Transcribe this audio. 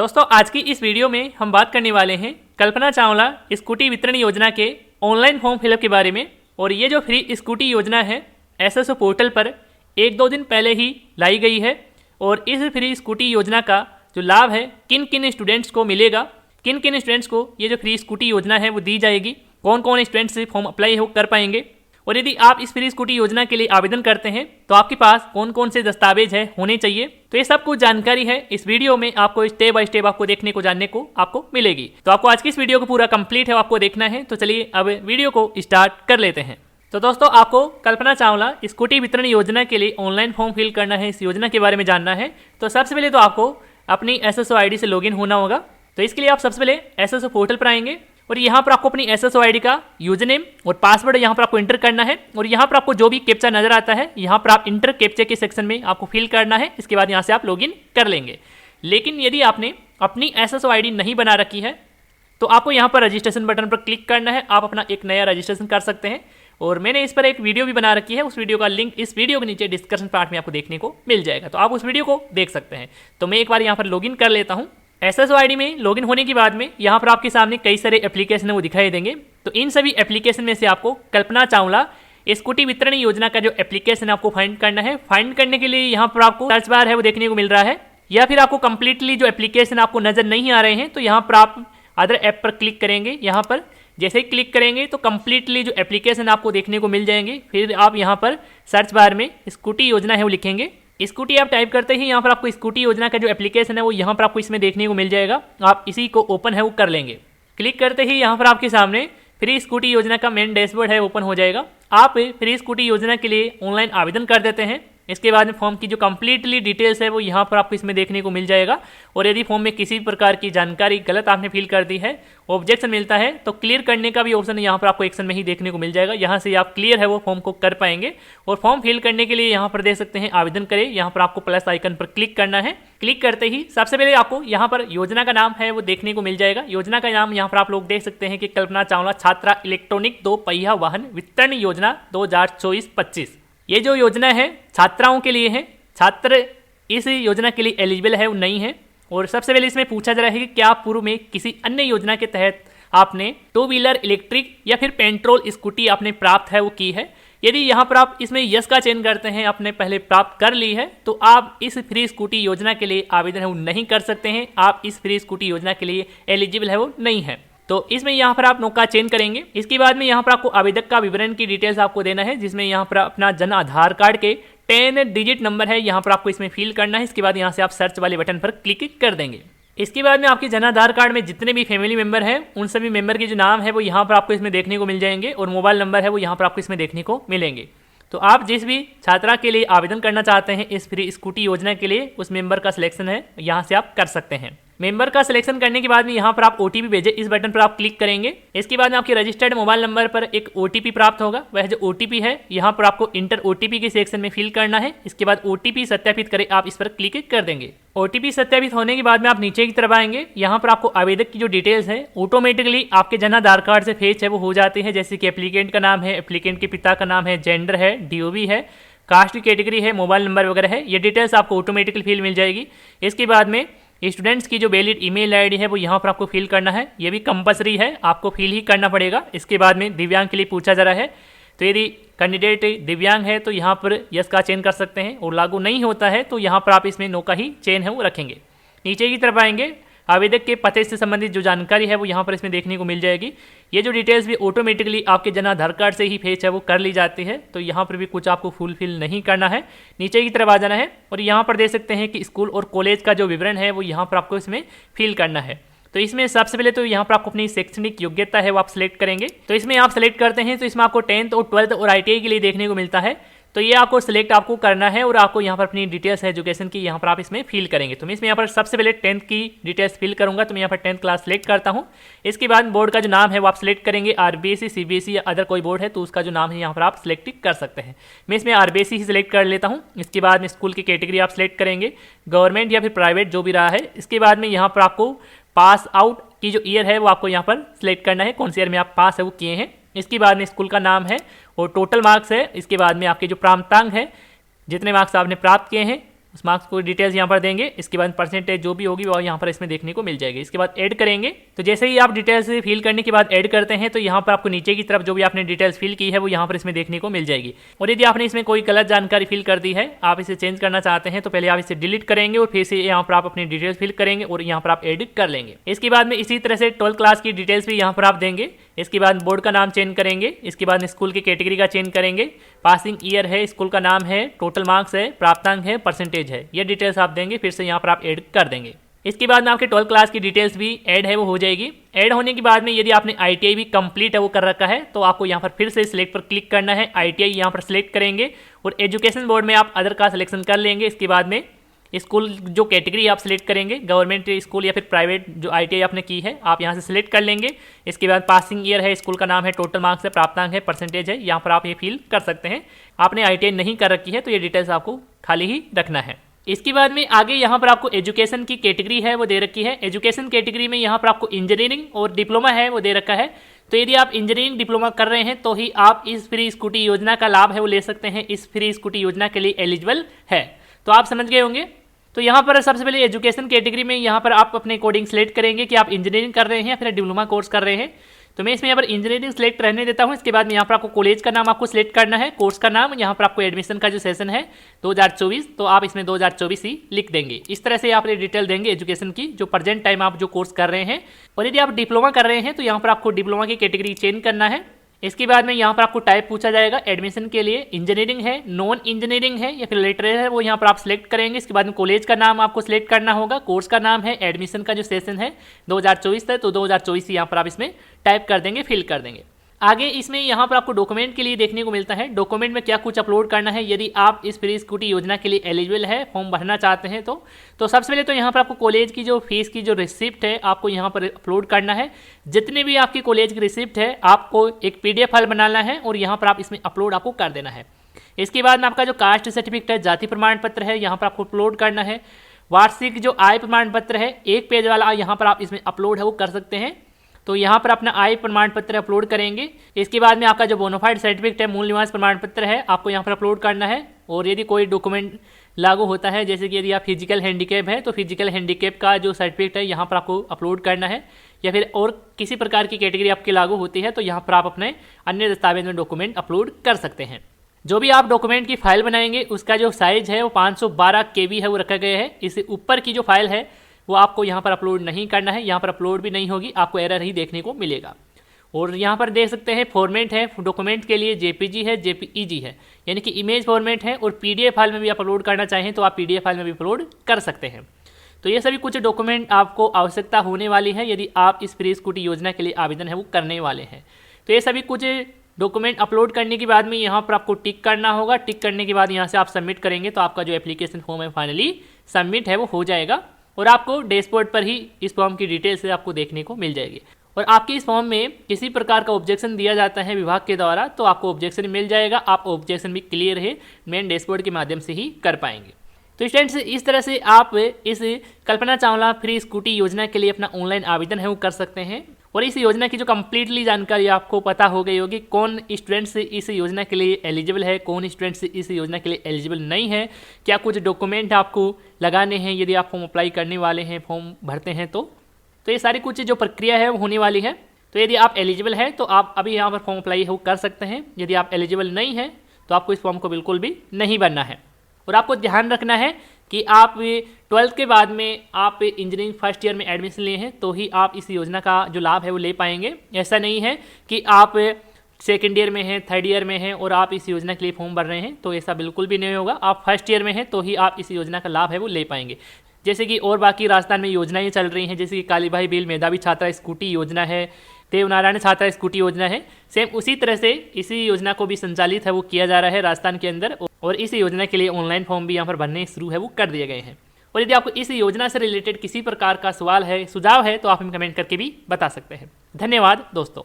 दोस्तों आज की इस वीडियो में हम बात करने वाले हैं कल्पना चावला स्कूटी वितरण योजना के ऑनलाइन फॉर्म फिलअप के बारे में। और ये जो फ्री स्कूटी योजना है एसएसओ पोर्टल पर 1-2 दिन पहले ही लाई गई है। और इस फ्री स्कूटी योजना का जो लाभ है किन किन स्टूडेंट्स को मिलेगा, किन किन स्टूडेंट्स को ये जो फ्री स्कूटी योजना है वो दी जाएगी, कौन कौन स्टूडेंट्स फॉर्म अप्लाई हो कर पाएंगे, और यदि आप इस फ्री स्कूटी योजना के लिए आवेदन करते हैं तो आपके पास कौन कौन से दस्तावेज है होने चाहिए। तो ये सब कुछ जानकारी है इस वीडियो में आपको स्टेप बाय स्टेप आपको देखने को जानने को आपको मिलेगी। तो आपको आज की इस वीडियो को पूरा कंप्लीट है आपको देखना है। तो चलिए अब वीडियो को स्टार्ट कर लेते हैं। तो दोस्तों आपको कल्पना चावला स्कूटी वितरण योजना के लिए ऑनलाइन फॉर्म फिल करना है, इस योजना के बारे में जानना है। तो सबसे पहले तो आपको अपनी एसएसओ आईडी से लॉगिन होना होगा। तो इसके लिए आप सबसे पहले एसएसओ पोर्टल पर आएंगे और यहाँ पर आपको अपनी एसएसओ आईडी का यूजर नेम और पासवर्ड यहाँ पर आपको इंटर करना है। और यहाँ पर आपको जो भी कैप्चा नजर आता है यहाँ पर आप इंटर कैप्चा के सेक्शन में आपको फिल करना है। इसके बाद यहाँ से आप लॉगिन कर लेंगे। लेकिन यदि आपने अपनी एसएसओ आईडी नहीं बना रखी है तो आपको यहाँ पर रजिस्ट्रेशन बटन पर क्लिक करना है। आप अपना एक नया रजिस्ट्रेशन कर सकते हैं और मैंने इस पर एक वीडियो भी बना रखी है, उस वीडियो का लिंक इस वीडियो के नीचे डिस्क्रिप्शन पार्ट में आपको देखने को मिल जाएगा, तो आप उस वीडियो को देख सकते हैं। तो मैं एक बार यहाँ पर लॉगिन कर लेता हूँ। एसएसओ आईडी में लॉगिन होने के बाद में यहाँ पर आपके सामने कई सारे एप्लीकेशन है वो दिखाई देंगे। तो इन सभी एप्लीकेशन में से आपको कल्पना चावला स्कूटी वितरण योजना का जो एप्लीकेशन आपको फाइंड करना है। फाइंड करने के लिए यहाँ पर आपको सर्च बार है वो देखने को मिल रहा है, या फिर आपको कंप्लीटली जो एप्लीकेशन आपको नजर नहीं आ रहे हैं तो यहाँ पर आप अदर ऐप पर क्लिक करेंगे। यहाँ पर जैसे ही क्लिक करेंगे तो कंप्लीटली जो एप्लीकेशन आपको देखने को मिल जाएंगे। फिर आप यहाँ पर सर्च बार में स्कूटी योजना है वो लिखेंगे। स्कूटी आप टाइप करते ही यहाँ पर आपको स्कूटी योजना का जो एप्लीकेशन है वो यहाँ पर आपको इसमें देखने को मिल जाएगा। आप इसी को ओपन है वो कर लेंगे। क्लिक करते ही यहाँ पर आपके सामने फ्री स्कूटी योजना का मेन डैशबोर्ड है ओपन हो जाएगा। आप फ्री स्कूटी योजना के लिए ऑनलाइन आवेदन कर देते हैं। इसके बाद में फॉर्म की जो कंप्लीटली डिटेल्स है वो यहाँ पर आपको इसमें देखने को मिल जाएगा। और यदि फॉर्म में किसी प्रकार की जानकारी गलत आपने फिल कर दी है, ऑब्जेक्शन मिलता है, तो क्लियर करने का भी ऑप्शन यहाँ पर आपको एक्शन में ही देखने को मिल जाएगा। यहाँ से आप क्लियर है वो फॉर्म को कर पाएंगे। और फॉर्म फिल करने के लिए यहाँ पर दे सकते हैं आवेदन करें। यहाँ पर आपको प्लस आइकन पर क्लिक करना है। क्लिक करते ही सबसे पहले आपको यहाँ पर योजना का नाम है वो देखने को मिल जाएगा। योजना का नाम यहाँ पर आप लोग देख सकते हैं कि कल्पना चावला छात्रा इलेक्ट्रॉनिक 2 पहिया वाहन वितरण योजना 2024-25। ये जो योजना है छात्राओं के लिए है। छात्र इस योजना के लिए एलिजिबल है वो नहीं है। और सबसे पहले इसमें पूछा जा रहा है कि क्या पूर्व में किसी अन्य योजना के तहत आपने 2 व्हीलर इलेक्ट्रिक या फिर पेट्रोल स्कूटी आपने प्राप्त है वो की है। यदि यहाँ पर आप इसमें यस का चयन करते हैं, आपने पहले प्राप्त कर ली है, तो आप इस फ्री स्कूटी योजना के लिए आवेदन है वो नहीं कर सकते हैं। आप इस फ्री स्कूटी योजना के लिए एलिजिबल है वो नहीं है। तो इसमें यहाँ पर आप नो का चेंज करेंगे। इसके बाद में यहाँ पर आपको आवेदक का विवरण की डिटेल्स आपको देना है, जिसमें यहाँ पर अपना जन आधार कार्ड के 10 डिजिट नंबर है यहाँ पर आपको इसमें फिल करना है। इसके बाद यहाँ से आप सर्च वाले बटन पर क्लिक कर देंगे। इसके बाद में आपके जन आधार कार्ड में जितने भी फैमिली मेंबर हैं उन सभी मेंबर के जो नाम है वो यहाँ पर आपको इसमें देखने को मिल जाएंगे और मोबाइल नंबर है वो यहाँ पर आपको इसमें देखने को मिलेंगे। तो आप जिस भी छात्रा के लिए आवेदन करना चाहते हैं इस फ्री स्कूटी योजना के लिए, उस मेंबर का सिलेक्शन है यहाँ से आप कर सकते हैं। मेंबर का सिलेक्शन करने के बाद में यहाँ पर आप ओटीपी भेजे, इस बटन पर आप क्लिक करेंगे। इसके बाद में आपके रजिस्टर्ड मोबाइल नंबर पर एक ओटीपी प्राप्त होगा। वह जो ओटीपी है यहाँ पर आपको इंटर ओटीपी के सेक्शन में फिल करना है। इसके बाद ओटीपी सत्यापित करें, आप इस पर क्लिक कर देंगे। ओटीपी सत्यापित होने के बाद में आप नीचे की तरफ आएंगे। यहाँ पर आपको आवेदक की जो डिटेल्स है ऑटोमेटिकली आपके जन आधार कार्ड से फेच है वो हो जाती है। जैसे कि एप्लीकेंट का नाम है, एप्लीकेंट के पिता का नाम है, जेंडर है, डीओबी है, कास्ट की कैटेगरी है, मोबाइल नंबर वगैरह है। ये डिटेल्स आपको ऑटोमेटिकली फिल मिल जाएगी। इसके बाद में स्टूडेंट्स की जो वैलिड ईमेल आईडी है वो यहाँ पर आपको फिल करना है। ये भी कंपलसरी है, आपको फिल ही करना पड़ेगा। इसके बाद में दिव्यांग के लिए पूछा जा रहा है, तो यदि कैंडिडेट दिव्यांग है तो यहाँ पर यस का चयन कर सकते हैं, और लागू नहीं होता है तो यहाँ पर आप इसमें नो का ही चयन है वो रखेंगे। नीचे की तरफ आएंगे, आवेदक के पते से संबंधित जो जानकारी है वो यहाँ पर इसमें देखने को मिल जाएगी। ये जो डिटेल्स भी ऑटोमेटिकली आपके जन आधार कार्ड से ही फेच है वो कर ली जाती है, तो यहाँ पर भी कुछ आपको फुलफिल नहीं करना है। नीचे की तरफ आ जाना है और यहाँ पर देख सकते हैं कि स्कूल और कॉलेज का जो विवरण है वो यहाँ पर आपको इसमें फिल करना है। तो इसमें सबसे पहले तो यहाँ पर आपको अपनी शैक्षणिक योग्यता है वो आप सिलेक्ट करेंगे। तो इसमें आप सिलेक्ट करते हैं तो इसमें आपको 10th और 12th और ITI के लिए देखने को मिलता है। तो ये आपको सिलेक्ट आपको करना है और आपको यहाँ पर अपनी डिटेल्स है एजुकेशन की यहाँ पर आप इसमें फिल करेंगे। तो मैं इसमें यहाँ पर सबसे पहले 10th की डिटेल्स फिल करूँगा। तो मैं यहाँ पर 10th क्लास सेलेक्ट करता हूँ। इसके बाद बोर्ड का जो नाम है वो आप सिलेक्ट करेंगे। RBSE, CBSE या अदर कोई बोर्ड है तो उसका जो नाम है यहाँ पर आप सिलेक्ट कर सकते हैं। मैं इसमें RBSE ही सिलेक्ट कर लेता हूँ। इसके बाद में स्कूल की कैटेगरी आप सिलेक्ट करेंगे, गवर्नमेंट या फिर प्राइवेट जो भी रहा है। इसके बाद में यहाँ पर आपको पास आउट की जो ईयर है वो आपको यहाँ पर सिलेक्ट करना है, कौन से ईयर में आप पास है वो किए हैं। इसके बाद में स्कूल का नाम है और टोटल मार्क्स है। इसके बाद में आपके जो प्राप्तांक है, जितने मार्क्स आपने प्राप्त किए हैं उस मार्क्स को डिटेल्स यहाँ पर देंगे। इसके बाद परसेंटेज जो भी होगी वो यहाँ पर इसमें देखने को मिल जाएगी। इसके बाद ऐड करेंगे, तो जैसे ही आप डिटेल्स फिल करने के बाद ऐड करते हैं तो यहाँ पर आपको नीचे की तरफ जो भी आपने डिटेल्स फिल की है वो यहाँ पर इसमें देखने को मिल जाएगी। और यदि आपने इसमें कोई गलत जानकारी फिल कर दी है, आप इसे चेंज करना चाहते हैं, तो पहले आप इसे डिलीट करेंगे और फिर से यहाँ पर आप अपनी डिटेल्स फिल करेंगे और यहाँ पर आप एड कर लेंगे। इसके बाद में इसी तरह से 12th क्लास की डिटेल्स भी यहाँ पर आप देंगे। इसके बाद बोर्ड का नाम चेंज करेंगे, इसके बाद स्कूल की कैटेगरी का चेंज करेंगे, पासिंग ईयर है, स्कूल का नाम है, टोटल मार्क्स है, प्राप्तांक है, परसेंटेज है, ये डिटेल्स आप देंगे। फिर से यहाँ पर आप ऐड कर देंगे। इसके बाद में आपके 12th क्लास की डिटेल्स भी ऐड है वो हो जाएगी। ऐड होने के बाद में यदि आपने ITI भी कंप्लीट है वो कर रखा है तो आपको यहाँ पर फिर से सिलेक्ट पर क्लिक करना है। ITI यहाँ पर सिलेक्ट करेंगे और एजुकेशन बोर्ड में आप अदर का सिलेक्शन कर लेंगे। इसके बाद में स्कूल जो कैटेगरी आप सिलेक्ट करेंगे, गवर्नमेंट स्कूल या फिर प्राइवेट जो ITI आपने की है आप यहाँ से सिलेक्ट कर लेंगे। इसके बाद पासिंग ईयर है, स्कूल का नाम है, टोटल मार्क्स है, प्राप्तांक है, परसेंटेज है, यहाँ पर आप ये फिल कर सकते हैं। आपने ITI नहीं कर रखी है तो ये डिटेल्स आपको खाली ही रखना है। इसके बाद में आगे यहाँ पर आपको एजुकेशन की कैटेगरी है वो दे रखी है। एजुकेशन कैटेगरी में यहाँ पर आपको इंजीनियरिंग और डिप्लोमा है वो दे रखा है। तो यदि आप इंजीनियरिंग डिप्लोमा कर रहे हैं तो ही आप इस फ्री स्कूटी योजना का लाभ है वो ले सकते हैं, इस फ्री स्कूटी योजना के लिए एलिजिबल है। तो आप समझ गए होंगे। तो यहाँ पर सबसे पहले एजुकेशन कैटेगरी में यहाँ पर आप अपने अकॉर्डिंग सेलेक्ट करेंगे कि आप इंजीनियरिंग कर रहे हैं या फिर डिप्लोमा कोर्स कर रहे हैं। तो मैं इसमें यहाँ पर इंजीनियरिंग सेलेक्ट रहने देता हूँ। इसके बाद में यहाँ पर आपको कॉलेज का नाम आपको सिलेक्ट करना है, कोर्स का नाम, यहाँ पर आपको एडमिशन का जो सेशन है 2024 तो आप इसमें 2024 ही लिख देंगे। इस तरह से आप ये डिटेल देंगे एजुकेशन की, जो प्रेजेंट टाइम आप जो कोर्स कर रहे हैं। और यदि आप डिप्लोमा कर रहे हैं तो यहाँ पर आपको डिप्लोमा की कैटेगरी चेंज करना है। इसके बाद में यहाँ पर आपको टाइप पूछा जाएगा एडमिशन के लिए, इंजीनियरिंग है, नॉन इंजीनियरिंग है या फिर लिटरेचर है, वो यहाँ पर आप सिलेक्ट करेंगे। इसके बाद में कॉलेज का नाम आपको सिलेक्ट करना होगा, कोर्स का नाम है, एडमिशन का जो सेशन है 2024 है तो 2024 यहाँ पर आप इसमें टाइप कर देंगे, फिल कर देंगे। आगे इसमें यहाँ पर आपको डॉक्यूमेंट के लिए देखने को मिलता है, डॉक्यूमेंट में क्या कुछ अपलोड करना है यदि आप इस फ्री स्कूटी योजना के लिए एलिजिबल है, फॉर्म भरना चाहते हैं तो सबसे पहले तो यहाँ पर आपको कॉलेज की जो फीस की जो रिसिप्ट है आपको यहाँ पर अपलोड करना है। जितने भी आपकी कॉलेज की रिसिप्ट है आपको एक PDF फाइल बनाना है और यहाँ पर आप इसमें अपलोड आपको कर देना है। इसके बाद में आपका जो कास्ट सर्टिफिकेट है, जाति प्रमाण पत्र है, यहाँ पर आपको अपलोड करना है। वार्षिक जो आय प्रमाण पत्र है 1 पेज वाला यहाँ पर आप इसमें अपलोड है वो कर सकते हैं। तो यहाँ पर अपना आय प्रमाण पत्र अपलोड करेंगे। इसके बाद में आपका जो बोनाफाइड सर्टिफिकेट है, मूल निवास प्रमाण पत्र है, आपको यहाँ पर अपलोड करना है। और यदि कोई डॉक्यूमेंट लागू होता है, जैसे कि यदि आप फिजिकल हैंडीकैप है तो फिजिकल हैंडीकैप का जो सर्टिफिकेट है यहाँ पर आपको अपलोड करना है। या फिर और किसी प्रकार की कैटेगरी आपकी लागू होती है तो यहाँ पर आप अपने अन्य दस्तावेज में डॉक्यूमेंट अपलोड कर सकते हैं। जो भी आप डॉक्यूमेंट की फाइल बनाएंगे उसका जो साइज है वो 512 KB है वो रखा गया है। इससे ऊपर की जो फाइल है वो आपको यहाँ पर अपलोड नहीं करना है, यहाँ पर अपलोड भी नहीं होगी, आपको एरर ही देखने को मिलेगा। और यहाँ पर देख सकते हैं फॉर्मेट है डॉक्यूमेंट के लिए, JPG है, JPEG है, यानी कि इमेज फॉर्मेट है। और PDF फाइल में भी आप अपलोड करना चाहें तो आप PDF फाइल में भी अपलोड कर सकते हैं। तो ये सभी कुछ डॉक्यूमेंट आपको आवश्यकता होने वाली है यदि आप इस फ्री स्कूटी योजना के लिए आवेदन है वो करने वाले हैं। तो ये सभी कुछ डॉक्यूमेंट अपलोड करने के बाद में यहाँ पर आपको टिक करना होगा। टिक करने के बाद यहाँ से आप सबमिट करेंगे तो आपका जो एप्लीकेशन फॉर्म है फाइनली सबमिट है वो हो जाएगा और आपको डैशबोर्ड पर ही इस फॉर्म की डिटेल्स आपको देखने को मिल जाएगी। और आपके इस फॉर्म में किसी प्रकार का ऑब्जेक्शन दिया जाता है विभाग के द्वारा तो आपको ऑब्जेक्शन मिल जाएगा। आप ऑब्जेक्शन भी क्लियर है मेन डैशबोर्ड के माध्यम से ही कर पाएंगे। तो स्टूडेंट्स इस तरह से आप इस कल्पना चावला फ्री स्कूटी योजना के लिए अपना ऑनलाइन आवेदन है वो कर सकते हैं। और इस योजना की जो कम्प्लीटली जानकारी आपको पता हो गई होगी, कौन स्टूडेंट्स इस योजना के लिए एलिजिबल है, कौन स्टूडेंट्स इस योजना के लिए एलिजिबल नहीं है, क्या कुछ डॉक्यूमेंट आपको लगाने हैं यदि आप फॉर्म अप्लाई करने वाले हैं, फॉर्म भरते हैं तो ये सारी कुछ जो प्रक्रिया है वो होने वाली है। तो यदि आप एलिजिबल है तो आप अभी यहाँ पर फॉर्म अप्लाई है वो कर सकते हैं। यदि आप एलिजिबल नहीं है तो आपको इस फॉर्म को बिल्कुल भी नहीं भरना है। और आपको ध्यान रखना है कि आप 12th के बाद में आप इंजीनियरिंग फर्स्ट ईयर में एडमिशन लिए हैं तो ही आप इस योजना का जो लाभ है वो ले पाएंगे। ऐसा नहीं है कि आप सेकेंड ईयर में हैं, थर्ड ईयर में हैं और आप इस योजना के लिए फॉर्म भर रहे हैं, तो ऐसा बिल्कुल भी नहीं होगा। आप फर्स्ट ईयर में हैं तो ही आप इस योजना का लाभ है वो ले पाएंगे। जैसे कि और बाकी राजस्थान में योजनाएं चल रही हैं, जैसे कि कालीबाई बिल मेधावी छात्रा स्कूटी योजना है, देवनारायण छात्रा स्कूटी योजना है, सेम उसी तरह से इसी योजना को भी संचालित है वो किया जा रहा है राजस्थान के अंदर। और इस योजना के लिए ऑनलाइन फॉर्म भी यहाँ पर भरने शुरू है वो कर दिए गए हैं। और यदि आपको इस योजना से रिलेटेड किसी प्रकार का सवाल है, सुझाव है तो आप हमें कमेंट करके भी बता सकते हैं। धन्यवाद दोस्तों।